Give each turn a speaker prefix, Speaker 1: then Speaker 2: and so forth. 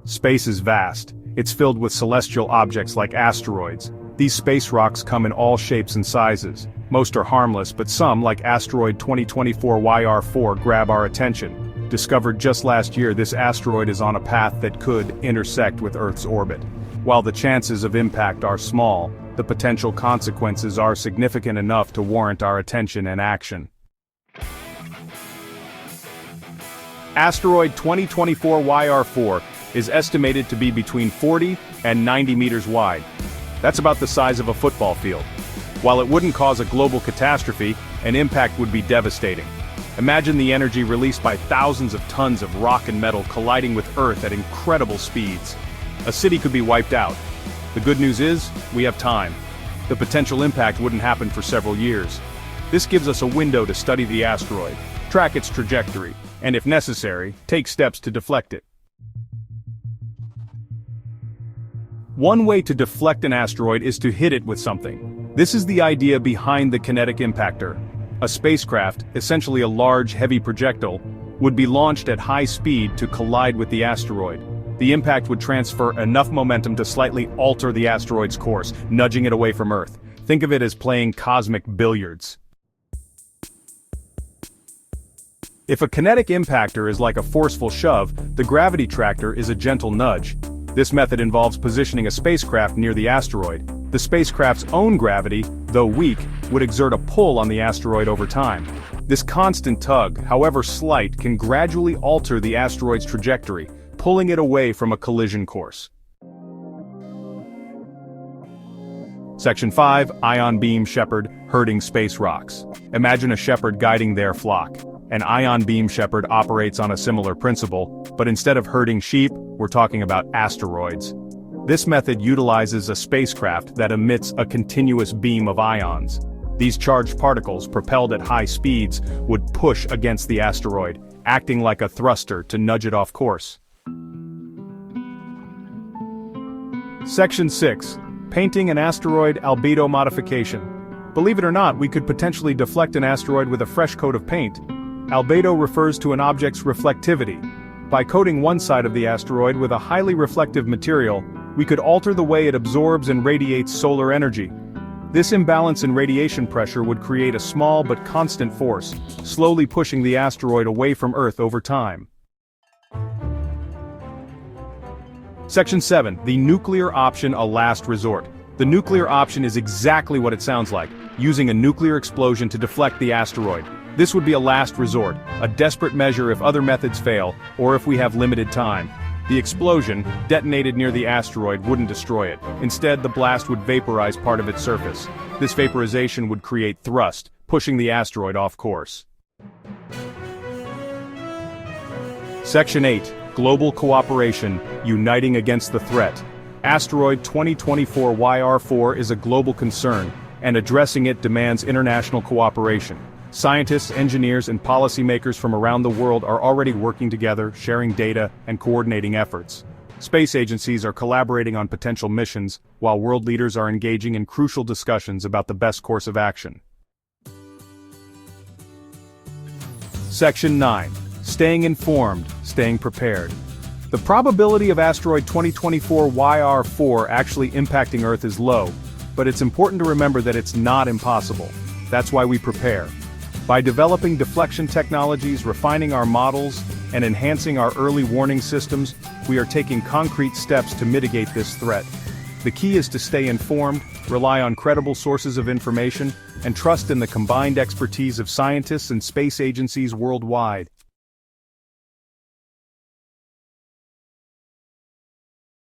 Speaker 1: Space is vast. It's filled with celestial objects like asteroids. These space rocks come in all shapes and sizes. Most are harmless, but some, like Asteroid 2024 YR4, grab our attention. Discovered just last year, this asteroid is on a path that could intersect with Earth's orbit. While the chances of impact are small, the potential consequences are significant enough to warrant our attention and action. Asteroid 2024 YR4 is estimated to be between 40 and 90 meters wide. That's about the size of a football field. While it wouldn't cause a global catastrophe, an impact would be devastating. Imagine the energy released by thousands of tons of rock and metal colliding with Earth at incredible speeds. A city could be wiped out. The good news is, we have time. The potential impact wouldn't happen for several years. This gives us a window to study the asteroid, track its trajectory, and if necessary, take steps to deflect it. One way to deflect an asteroid is to hit it with something. This is the idea behind the Kinetic Impactor. A spacecraft, essentially a large, heavy projectile, would be launched at high speed to collide with the asteroid. The impact would transfer enough momentum to slightly alter the asteroid's course, nudging it away from Earth. Think of it as playing cosmic billiards. If a kinetic impactor is like a forceful shove, the gravity tractor is a gentle nudge. This method involves positioning a spacecraft near the asteroid. The spacecraft's own gravity, though weak, would exert a pull on the asteroid over time. This constant tug, however slight, can gradually alter the asteroid's trajectory, pulling it away from a collision course. Section 5. Ion Beam Shepherd Herding Space Rocks. Imagine a shepherd guiding their flock. An ion beam shepherd operates on a similar principle, but instead of herding sheep, we're talking about asteroids. This method utilizes a spacecraft that emits a continuous beam of ions. These charged particles, propelled at high speeds, would push against the asteroid, acting like a thruster to nudge it off course. Section 6. Painting an asteroid albedo modification. Believe it or not, we could potentially deflect an asteroid with a fresh coat of paint. Albedo refers to an object's reflectivity. By coating one side of the asteroid with a highly reflective material, we could alter the way it absorbs and radiates solar energy. This imbalance in radiation pressure would create a small but constant force, slowly pushing the asteroid away from Earth over time. Section 7. The nuclear option, a last resort. The nuclear option is exactly what it sounds like, using a nuclear explosion to deflect the asteroid. This would be a last resort, a desperate measure if other methods fail, or if we have limited time. The explosion, detonated near the asteroid, wouldn't destroy it. Instead, the blast would vaporize part of its surface. This vaporization would create thrust, pushing the asteroid off course. Section 8. Global Cooperation, Uniting Against the Threat. Asteroid 2024 YR4 is a global concern, and addressing it demands international cooperation. Scientists, engineers, and policymakers from around the world are already working together, sharing data, and coordinating efforts. Space agencies are collaborating on potential missions, while world leaders are engaging in crucial discussions about the best course of action. Section 9. Staying informed, staying prepared. The probability of Asteroid 2024 YR4 actually impacting Earth is low, but it's important to remember that it's not impossible. That's why we prepare. By developing deflection technologies, refining our models, and enhancing our early warning systems, we are taking concrete steps to mitigate this threat. The key is to stay informed, rely on credible sources of information, and trust in the combined expertise of scientists and space agencies worldwide.